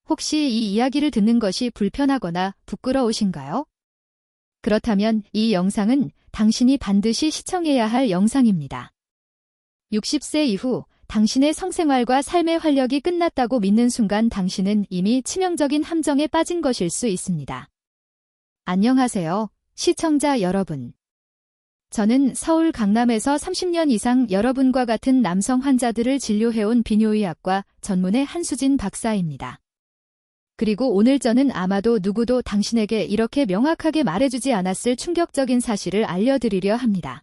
혹시 이 이야기를 듣는 것이 불편하거나 부끄러우신가요? 그렇다면 이 영상은 당신이 반드시 시청해야 할 영상입니다. 60세 이후 당신의 성생활과 삶의 활력이 끝났다고 믿는 순간 당신은 이미 치명적인 함정에 빠진 것일 수 있습니다. 안녕하세요, 시청자 여러분. 저는 서울 강남에서 30년 이상 여러분과 같은 남성 환자들을 진료해온 비뇨의학과 전문의 한수진 박사입니다. 그리고 오늘 저는 아마도 누구도 당신에게 이렇게 명확하게 말해주지 않았을 충격적인 사실을 알려드리려 합니다.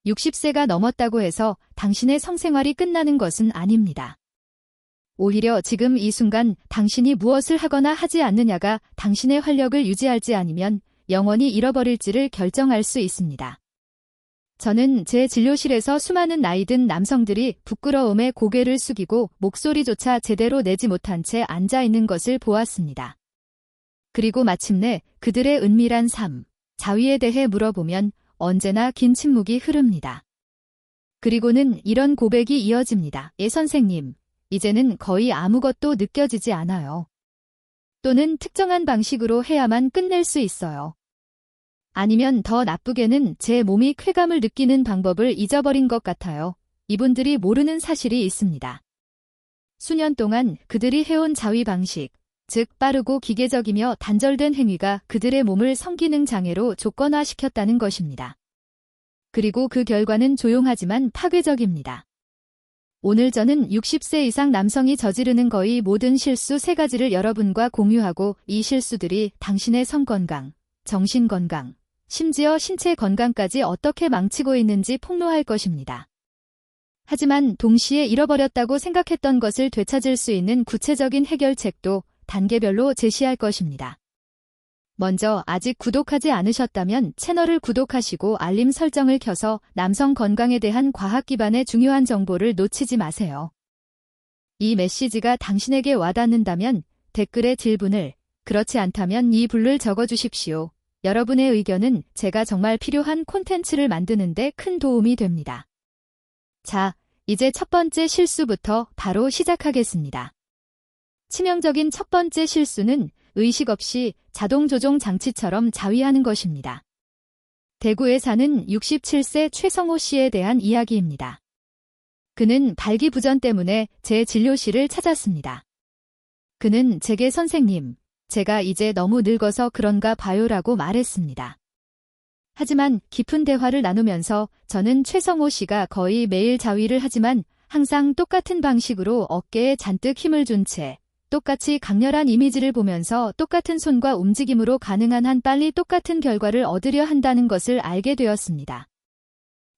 60세가 넘었다고 해서 당신의 성생활이 끝나는 것은 아닙니다. 오히려 지금 이 순간 당신이 무엇을 하거나 하지 않느냐가 당신의 활력을 유지할지 아니면 영원히 잃어버릴지를 결정할 수 있습니다. 저는 제 진료실에서 수많은 나이든 남성들이 부끄러움에 고개를 숙이고 목소리조차 제대로 내지 못한 채 앉아있는 것을 보았습니다. 그리고 마침내 그들의 은밀한 삶, 자위에 대해 물어보면 언제나 긴 침묵이 흐릅니다. 그리고는 이런 고백이 이어집니다. 예, 선생님, 이제는 거의 아무것도 느껴지지 않아요. 또는 특정한 방식으로 해야만 끝낼 수 있어요. 아니면 더 나쁘게는 제 몸이 쾌감을 느끼는 방법을 잊어버린 것 같아요. 이분들이 모르는 사실이 있습니다. 수년 동안 그들이 해온 자위 방식, 즉 빠르고 기계적이며 단절된 행위가 그들의 몸을 성기능 장애로 조건화시켰다는 것입니다. 그리고 그 결과는 조용하지만 파괴적입니다. 오늘 저는 60세 이상 남성이 저지르는 거의 모든 실수 3가지를 여러분과 공유하고 이 실수들이 당신의 성건강, 정신건강, 심지어 신체 건강까지 어떻게 망치고 있는지 폭로할 것입니다. 하지만 동시에 잃어버렸다고 생각했던 것을 되찾을 수 있는 구체적인 해결책도 단계별로 제시할 것입니다. 먼저 아직 구독하지 않으셨다면 채널을 구독하시고 알림 설정을 켜서 남성 건강에 대한 과학 기반의 중요한 정보를 놓치지 마세요. 이 메시지가 당신에게 와닿는다면 댓글에 질문을, 그렇지 않다면 이 불을 적어주십시오. 여러분의 의견은 제가 정말 필요한 콘텐츠를 만드는 데 큰 도움이 됩니다. 자, 이제 첫 번째 실수부터 바로 시작하겠습니다. 치명적인 첫 번째 실수는 의식 없이 자동 조종 장치처럼 자위하는 것입니다. 대구에 사는 67세 최성호 씨에 대한 이야기입니다. 그는 발기부전 때문에 제 진료실을 찾았습니다. 그는 제게 선생님, 제가 이제 너무 늙어서 그런가 봐요라고 말했습니다. 하지만 깊은 대화를 나누면서 저는 최성호 씨가 거의 매일 자위를 하지만 항상 똑같은 방식으로 어깨에 잔뜩 힘을 준 채 똑같이 강렬한 이미지를 보면서 똑같은 손과 움직임으로 가능한 한 빨리 똑같은 결과를 얻으려 한다는 것을 알게 되었습니다.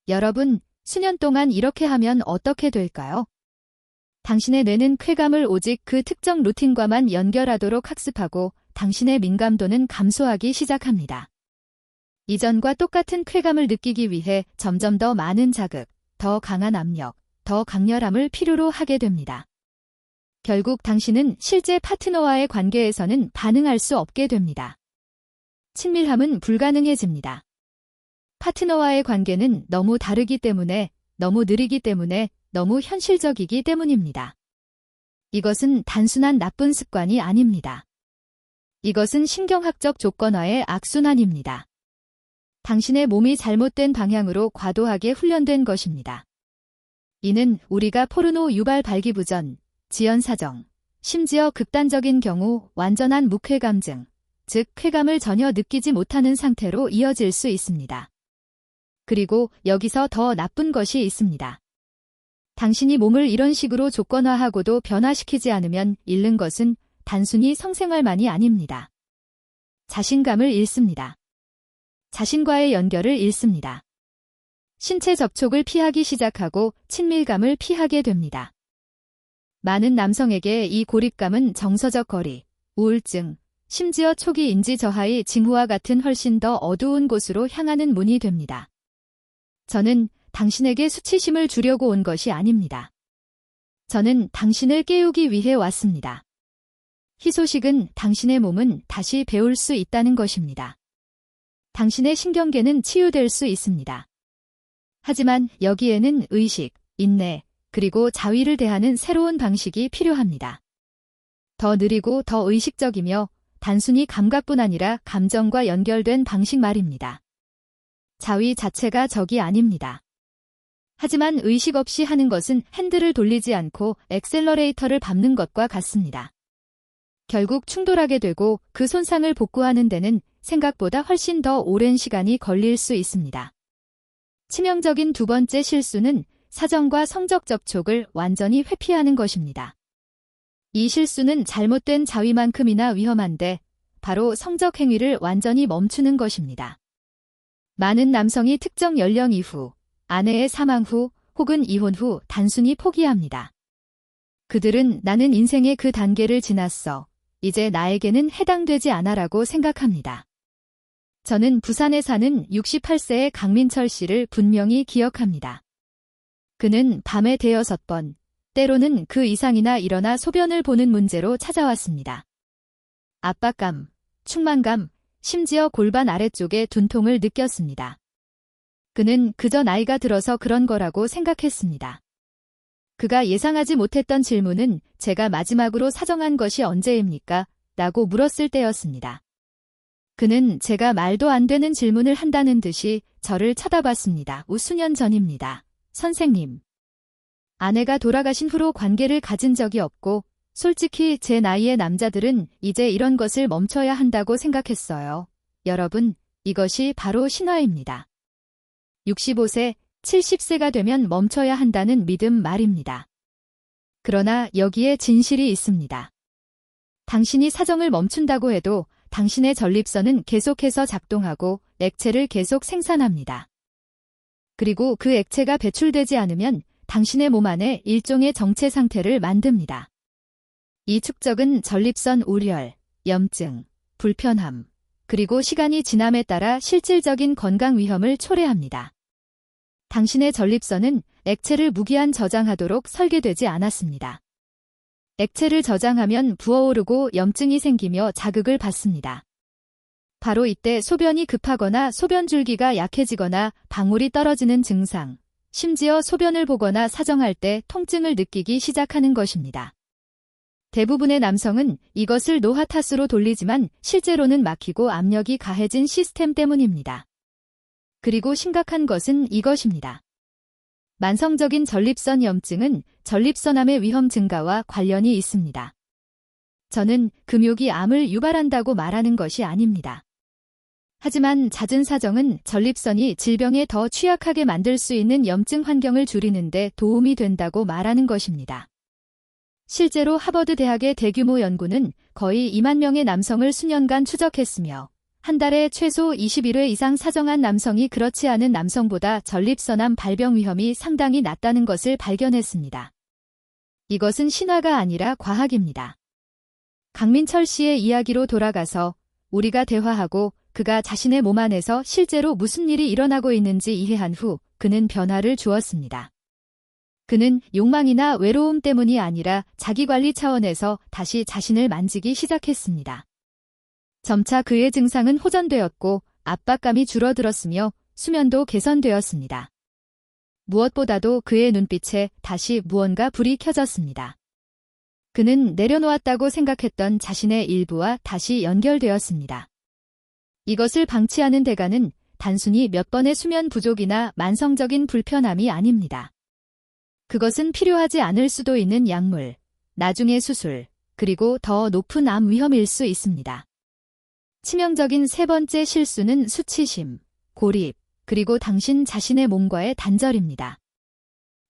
여러분, 수년 동안 이렇게 하면 어떻게 될까요? 당신의 뇌는 쾌감을 오직 그 특정 루틴과만 연결하도록 학습하고 당신의 민감도는 감소하기 시작합니다. 이전과 똑같은 쾌감을 느끼기 위해 점점 더 많은 자극, 더 강한 압력, 더 강렬함을 필요로 하게 됩니다. 결국 당신은 실제 파트너와의 관계에서는 반응할 수 없게 됩니다. 친밀함은 불가능해집니다. 파트너와의 관계는 너무 다르기 때문에, 너무 느리기 때문에, 너무 현실적이기 때문입니다. 이것은 단순한 나쁜 습관이 아닙니다. 이것은 신경학적 조건화의 악순환입니다. 당신의 몸이 잘못된 방향으로 과도하게 훈련된 것입니다. 이는 우리가 포르노 유발 발기부전, 지연사정, 심지어 극단적인 경우 완전한 무쾌감증, 즉 쾌감을 전혀 느끼지 못하는 상태로 이어질 수 있습니다. 그리고 여기서 더 나쁜 것이 있습니다. 당신이 몸을 이런 식으로 조건화하고도 변화시키지 않으면 잃는 것은 단순히 성생활만이 아닙니다. 자신감을 잃습니다. 자신과의 연결을 잃습니다. 신체 접촉을 피하기 시작하고 친밀감을 피하게 됩니다. 많은 남성에게 이 고립감은 정서적 거리, 우울증, 심지어 초기 인지 저하의 징후와 같은 훨씬 더 어두운 곳으로 향하는 문이 됩니다. 저는 당신에게 수치심을 주려고 온 것이 아닙니다. 저는 당신을 깨우기 위해 왔습니다. 희소식은 당신의 몸은 다시 배울 수 있다는 것입니다. 당신의 신경계는 치유될 수 있습니다. 하지만 여기에는 의식, 인내, 그리고 자위를 대하는 새로운 방식이 필요합니다. 더 느리고 더 의식적이며 단순히 감각뿐 아니라 감정과 연결된 방식 말입니다. 자위 자체가 적이 아닙니다. 하지만 의식 없이 하는 것은 핸들을 돌리지 않고 엑셀러레이터를 밟는 것과 같습니다. 결국 충돌하게 되고 그 손상을 복구하는 데는 생각보다 훨씬 더 오랜 시간이 걸릴 수 있습니다. 치명적인 두 번째 실수는 사정과 성적 접촉을 완전히 회피하는 것입니다. 이 실수는 잘못된 자위만큼이나 위험한데 바로 성적 행위를 완전히 멈추는 것입니다. 많은 남성이 특정 연령 이후, 아내의 사망 후 혹은 이혼 후 단순히 포기합니다. 그들은 나는 인생의 그 단계를 지났어. 이제 나에게는 해당되지 않아라고 생각합니다. 저는 부산에 사는 68세의 강민철 씨를 분명히 기억합니다. 그는 밤에 대여섯 번, 때로는 그 이상이나 일어나 소변을 보는 문제로 찾아왔습니다. 압박감, 충만감, 심지어 골반 아래쪽에 둔통을 느꼈습니다. 그는 그저 나이가 들어서 그런 거라고 생각했습니다. 그가 예상하지 못했던 질문은 제가 마지막으로 사정한 것이 언제입니까? 라고 물었을 때였습니다. 그는 제가 말도 안 되는 질문을 한다는 듯이 저를 쳐다봤습니다. 수년 전입니다. 선생님. 아내가 돌아가신 후로 관계를 가진 적이 없고 솔직히 제 나이의 남자들은 이제 이런 것을 멈춰야 한다고 생각했어요. 여러분, 이것이 바로 신화입니다. 65세, 70세가 되면 멈춰야 한다는 믿음 말입니다. 그러나 여기에 진실이 있습니다. 당신이 사정을 멈춘다고 해도 당신의 전립선은 계속해서 작동하고 액체를 계속 생산합니다. 그리고 그 액체가 배출되지 않으면 당신의 몸 안에 일종의 정체 상태를 만듭니다. 이 축적은 전립선 우열, 염증, 불편함, 그리고 시간이 지남에 따라 실질적인 건강 위험을 초래합니다. 당신의 전립선은 액체를 무기한 저장하도록 설계되지 않았습니다. 액체를 저장하면 부어오르고 염증이 생기며 자극을 받습니다. 바로 이때 소변이 급하거나 소변줄기가 약해지거나 방울이 떨어지는 증상, 심지어 소변을 보거나 사정할 때 통증을 느끼기 시작하는 것입니다. 대부분의 남성은 이것을 노화 탓으로 돌리지만 실제로는 막히고 압력이 가해진 시스템 때문입니다. 그리고 심각한 것은 이것입니다. 만성적인 전립선 염증은 전립선암의 위험 증가와 관련이 있습니다. 저는 금욕이 암을 유발한다고 말하는 것이 아닙니다. 하지만 잦은 사정은 전립선이 질병에 더 취약하게 만들 수 있는 염증 환경을 줄이는 데 도움이 된다고 말하는 것입니다. 실제로 하버드 대학의 대규모 연구는 거의 2만 명의 남성을 수년간 추적했으며 한 달에 최소 21회 이상 사정한 남성이 그렇지 않은 남성보다 전립선암 발병 위험이 상당히 낮다는 것을 발견했습니다. 이것은 신화가 아니라 과학입니다. 강민철 씨의 이야기로 돌아가서 우리가 대화하고 그가 자신의 몸 안에서 실제로 무슨 일이 일어나고 있는지 이해한 후 그는 변화를 주었습니다. 그는 욕망이나 외로움 때문이 아니라 자기관리 차원에서 다시 자신을 만지기 시작했습니다. 점차 그의 증상은 호전되었고 압박감이 줄어들었으며 수면도 개선되었습니다. 무엇보다도 그의 눈빛에 다시 무언가 불이 켜졌습니다. 그는 내려놓았다고 생각했던 자신의 일부와 다시 연결되었습니다. 이것을 방치하는 대가는 단순히 몇 번의 수면 부족이나 만성적인 불편함이 아닙니다. 그것은 필요하지 않을 수도 있는 약물, 나중의 수술, 그리고 더 높은 암 위험일 수 있습니다. 치명적인 세 번째 실수는 수치심, 고립, 그리고 당신 자신의 몸과의 단절입니다.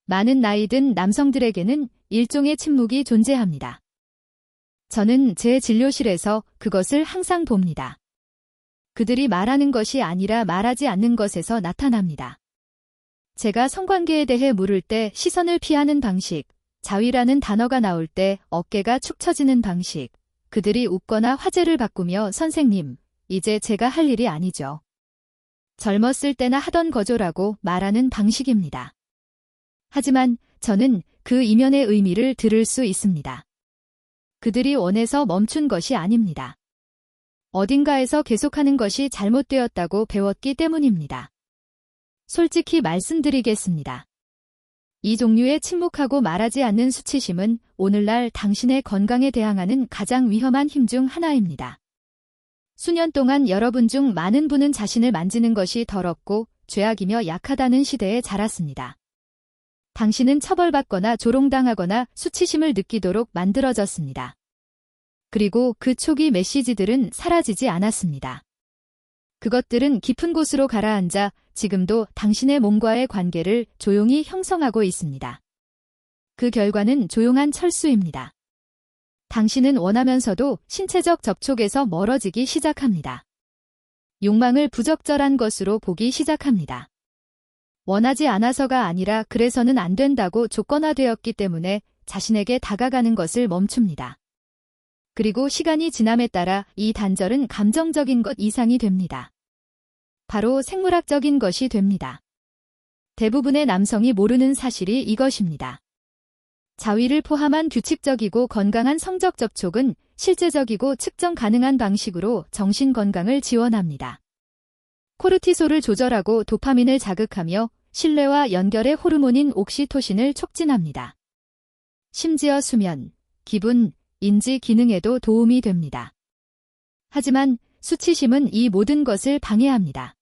많은 나이 든 남성들에게는 일종의 침묵이 존재합니다. 저는 제 진료실에서 그것을 항상 봅니다. 그들이 말하는 것이 아니라 말하지 않는 것에서 나타납니다. 제가 성관계에 대해 물을 때 시선을 피하는 방식, 자위라는 단어가 나올 때 어깨가 축 처지는 방식, 그들이 웃거나 화제를 바꾸며 선생님, 이제 제가 할 일이 아니죠. 젊었을 때나 하던 거죠라고 말하는 방식입니다. 하지만 저는 그 이면의 의미를 들을 수 있습니다. 그들이 원해서 멈춘 것이 아닙니다. 어딘가에서 계속하는 것이 잘못되었다고 배웠기 때문입니다. 솔직히 말씀드리겠습니다. 이 종류의 침묵하고 말하지 않는 수치심은 오늘날 당신의 건강에 대항하는 가장 위험한 힘 중 하나입니다. 수년 동안 여러분 중 많은 분은 자신을 만지는 것이 더럽고 죄악이며 약하다는 시대에 자랐습니다. 당신은 처벌받거나 조롱당하거나 수치심을 느끼도록 만들어졌습니다. 그리고 그 초기 메시지들은 사라지지 않았습니다. 그것들은 깊은 곳으로 가라앉아 지금도 당신의 몸과의 관계를 조용히 형성하고 있습니다. 그 결과는 조용한 철수입니다. 당신은 원하면서도 신체적 접촉에서 멀어지기 시작합니다. 욕망을 부적절한 것으로 보기 시작합니다. 원하지 않아서가 아니라 그래서는 안 된다고 조건화되었기 때문에 자신에게 다가가는 것을 멈춥니다. 그리고 시간이 지남에 따라 이 단절은 감정적인 것 이상이 됩니다. 바로 생물학적인 것이 됩니다. 대부분의 남성이 모르는 사실이 이것입니다. 자위를 포함한 규칙적이고 건강한 성적 접촉은 실제적이고 측정 가능한 방식으로 정신 건강을 지원합니다. 코르티솔을 조절하고 도파민을 자극하며 신뢰와 연결의 호르몬인 옥시토신을 촉진합니다. 심지어 수면, 기분, 인지 기능에도 도움이 됩니다. 하지만 수치심은 이 모든 것을 방해합니다.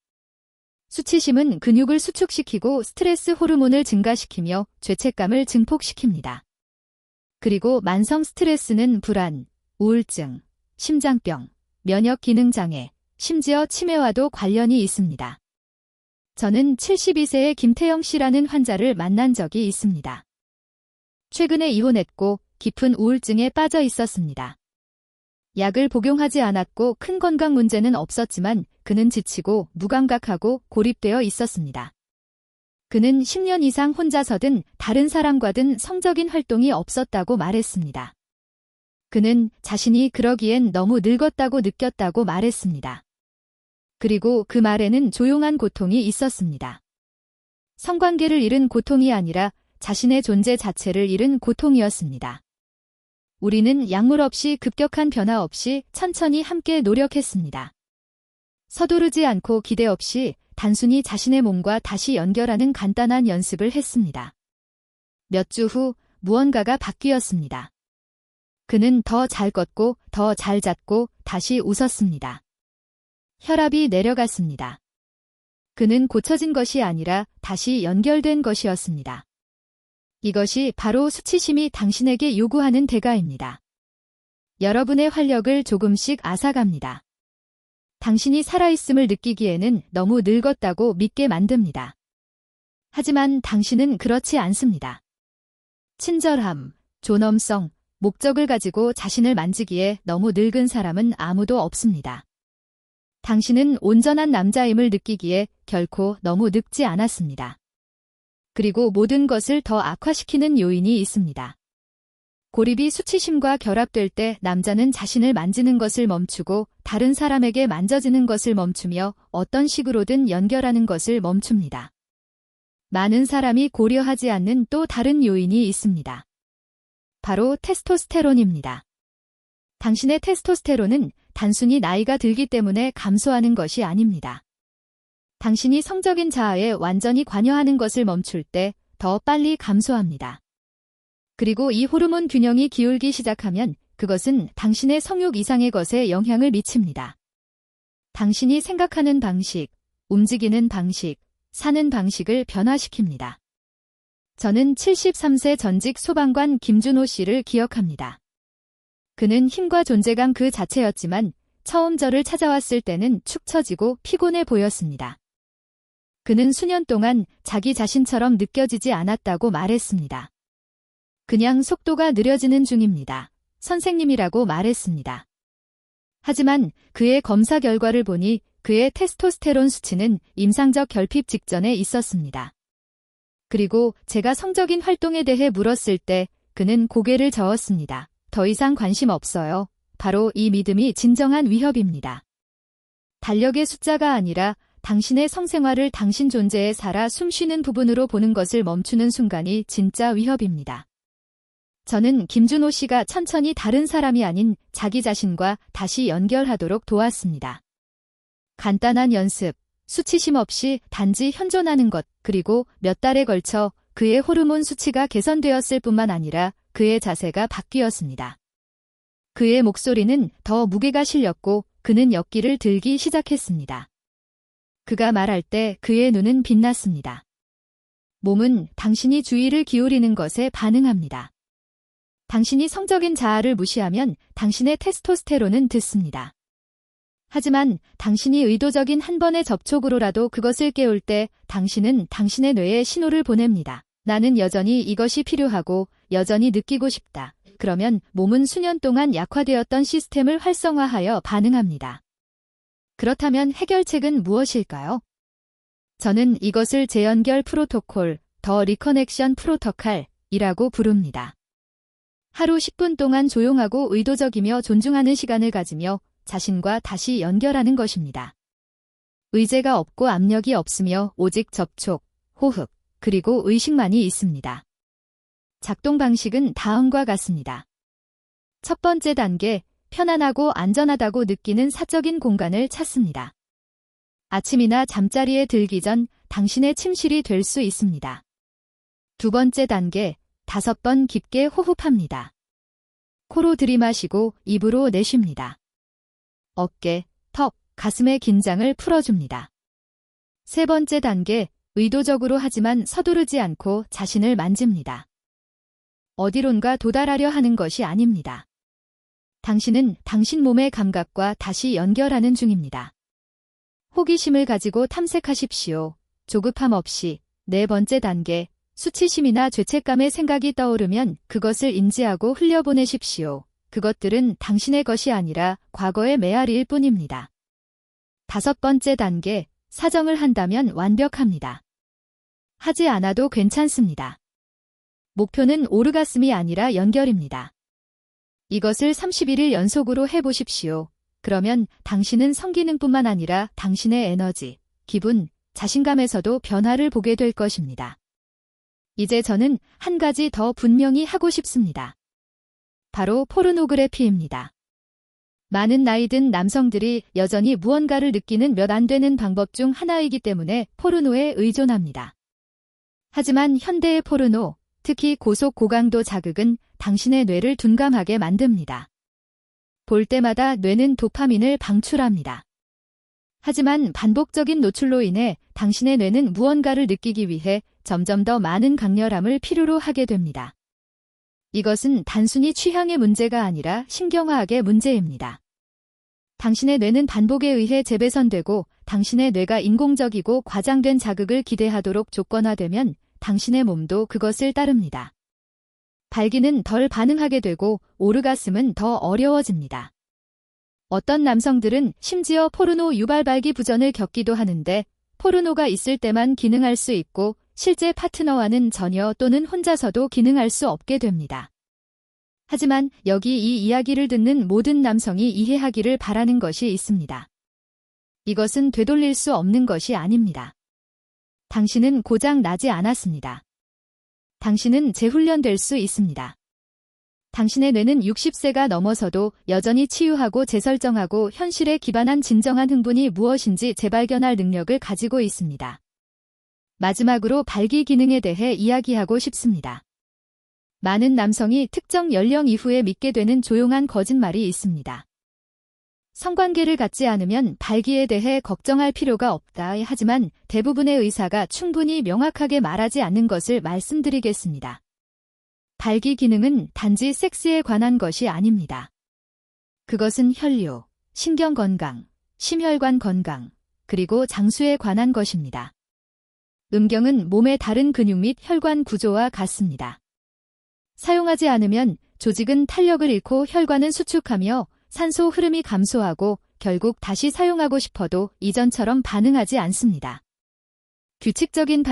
수치심은 근육을 수축시키고 스트레스 호르몬을 증가시키며 죄책감을 증폭시킵니다. 그리고 만성 스트레스는 불안, 우울증, 심장병, 면역 기능 장애, 심지어 치매와도 관련이 있습니다. 저는 72세의 김태영 씨라는 환자를 만난 적이 있습니다. 최근에 이혼했고 깊은 우울증에 빠져 있었습니다. 약을 복용하지 않았고 큰 건강 문제는 없었지만 그는 지치고 무감각하고 고립되어 있었습니다. 그는 10년 이상 혼자서든 다른 사람과든 성적인 활동이 없었다고 말했습니다. 그는 자신이 그러기엔 너무 늙었다고 느꼈다고 말했습니다. 그리고 그 말에는 조용한 고통이 있었습니다. 성관계를 잃은 고통이 아니라 자신의 존재 자체를 잃은 고통이었습니다. 우리는 약물 없이 급격한 변화 없이 천천히 함께 노력했습니다. 서두르지 않고 기대 없이 단순히 자신의 몸과 다시 연결하는 간단한 연습을 했습니다. 몇 주 후 무언가가 바뀌었습니다. 그는 더 잘 걷고 더 잘 잤고 다시 웃었습니다. 혈압이 내려갔습니다. 그는 고쳐진 것이 아니라 다시 연결된 것이었습니다. 이것이 바로 수치심이 당신에게 요구하는 대가입니다. 여러분의 활력을 조금씩 앗아갑니다. 당신이 살아있음을 느끼기에는 너무 늙었다고 믿게 만듭니다. 하지만 당신은 그렇지 않습니다. 친절함, 존엄성, 목적을 가지고 자신을 만지기에 너무 늙은 사람은 아무도 없습니다. 당신은 온전한 남자임을 느끼기에 결코 너무 늙지 않았습니다. 그리고 모든 것을 더 악화시키는 요인이 있습니다. 고립이 수치심과 결합될 때 남자는 자신을 만지는 것을 멈추고 다른 사람에게 만져지는 것을 멈추며 어떤 식으로든 연결하는 것을 멈춥니다. 많은 사람이 고려하지 않는 또 다른 요인이 있습니다. 바로 테스토스테론입니다. 당신의 테스토스테론은 단순히 나이가 들기 때문에 감소하는 것이 아닙니다. 당신이 성적인 자아에 완전히 관여하는 것을 멈출 때 더 빨리 감소합니다. 그리고 이 호르몬 균형이 기울기 시작하면 그것은 당신의 성욕 이상의 것에 영향을 미칩니다. 당신이 생각하는 방식, 움직이는 방식, 사는 방식을 변화시킵니다. 저는 73세 전직 소방관 김준호 씨를 기억합니다. 그는 힘과 존재감 그 자체였지만 처음 저를 찾아왔을 때는 축 처지고 피곤해 보였습니다. 그는 수년 동안 자기 자신처럼 느껴지지 않았다고 말했습니다. 그냥 속도가 느려지는 중입니다. 선생님이라고 말했습니다. 하지만 그의 검사 결과를 보니 그의 테스토스테론 수치는 임상적 결핍 직전에 있었습니다. 그리고 제가 성적인 활동에 대해 물었을 때 그는 고개를 저었습니다. 더 이상 관심 없어요. 바로 이 믿음이 진정한 위협입니다. 달력의 숫자가 아니라 당신의 성생활을 당신 존재에 살아 숨쉬는 부분으로 보는 것을 멈추는 순간이 진짜 위협입니다. 저는 김준호 씨가 천천히 다른 사람이 아닌 자기 자신과 다시 연결하도록 도왔습니다. 간단한 연습, 수치심 없이 단지 현존하는 것, 그리고 몇 달에 걸쳐 그의 호르몬 수치가 개선되었을 뿐만 아니라 그의 자세가 바뀌었습니다. 그의 목소리는 더 무게가 실렸고 그는 역기를 들기 시작했습니다. 그가 말할 때 그의 눈은 빛났습니다. 몸은 당신이 주의를 기울이는 것에 반응합니다. 당신이 성적인 자아를 무시하면 당신의 테스토스테론은 듣습니다. 하지만 당신이 의도적인 한 번의 접촉으로라도 그것을 깨울 때 당신은 당신의 뇌에 신호를 보냅니다. 나는 여전히 이것이 필요하고 여전히 느끼고 싶다. 그러면 몸은 수년 동안 약화되었던 시스템을 활성화하여 반응합니다. 그렇다면 해결책은 무엇일까요? 저는 이것을 재연결 프로토콜, 더 리커넥션 프로토콜이라고 부릅니다. 하루 10분 동안 조용하고 의도적이며 존중하는 시간을 가지며 자신과 다시 연결하는 것입니다. 의제가 없고 압력이 없으며 오직 접촉, 호흡, 그리고 의식만이 있습니다. 작동 방식은 다음과 같습니다. 첫 번째 단계, 편안하고 안전하다고 느끼는 사적인 공간을 찾습니다. 아침이나 잠자리에 들기 전 당신의 침실이 될 수 있습니다. 두 번째 단계, 5번 깊게 호흡합니다. 코로 들이마시고 입으로 내쉽니다. 어깨, 턱, 가슴의 긴장을 풀어줍니다. 세 번째 단계, 의도적으로 하지만 서두르지 않고 자신을 만집니다. 어디론가 도달하려 하는 것이 아닙니다. 당신은 당신 몸의 감각과 다시 연결하는 중입니다. 호기심을 가지고 탐색하십시오. 조급함 없이. 네 번째 단계, 수치심이나 죄책감의 생각이 떠오르면 그것을 인지하고 흘려보내십시오. 그것들은 당신의 것이 아니라 과거의 메아리일 뿐입니다. 5번째 단계, 사정을 한다면 완벽합니다. 하지 않아도 괜찮습니다. 목표는 오르가슴이 아니라 연결입니다. 이것을 31일 연속으로 해보십시오. 그러면 당신은 성기능뿐만 아니라 당신의 에너지, 기분, 자신감에서도 변화를 보게 될 것입니다. 이제 저는 한 가지 더 분명히 하고 싶습니다. 바로 포르노그래피입니다. 많은 나이 든 남성들이 여전히 무언가를 느끼는 몇 안 되는 방법 중 하나이기 때문에 포르노에 의존합니다. 하지만 현대의 포르노, 특히 고속 고강도 자극은 당신의 뇌를 둔감하게 만듭니다. 볼 때마다 뇌는 도파민을 방출합니다. 하지만 반복적인 노출로 인해 당신의 뇌는 무언가를 느끼기 위해 점점 더 많은 강렬함을 필요로 하게 됩니다. 이것은 단순히 취향의 문제가 아니라 신경화학의 문제입니다. 당신의 뇌는 반복에 의해 재배선되고 당신의 뇌가 인공적이고 과장된 자극을 기대하도록 조건화되면 당신의 몸도 그것을 따릅니다. 발기는 덜 반응하게 되고 오르가슴은 더 어려워집니다. 어떤 남성들은 심지어 포르노 유발발기 부전을 겪기도 하는데 포르노가 있을 때만 기능할 수 있고 실제 파트너와는 전혀 또는 혼자서도 기능할 수 없게 됩니다. 하지만 여기 이 이야기를 듣는 모든 남성이 이해하기를 바라는 것이 있습니다. 이것은 되돌릴 수 없는 것이 아닙니다. 당신은 고장 나지 않았습니다. 당신은 재훈련될 수 있습니다. 당신의 뇌는 60세가 넘어서도 여전히 치유하고 재설정하고 현실에 기반한 진정한 흥분이 무엇인지 재발견할 능력을 가지고 있습니다. 마지막으로 발기 기능에 대해 이야기하고 싶습니다. 많은 남성이 특정 연령 이후에 믿게 되는 조용한 거짓말이 있습니다. 성관계를 갖지 않으면 발기에 대해 걱정할 필요가 없다. 하지만 대부분의 의사가 충분히 명확하게 말하지 않는 것을 말씀드리겠습니다. 발기 기능은 단지 섹스에 관한 것이 아닙니다. 그것은 혈류, 신경 건강, 심혈관 건강, 그리고 장수에 관한 것입니다. 음경은 몸의 다른 근육 및 혈관 구조와 같습니다. 사용하지 않으면 조직은 탄력을 잃고 혈관은 수축하며 산소 흐름이 감소하고 결국 다시 사용하고 싶어도 이전처럼 반응하지 않습니다. 규칙적인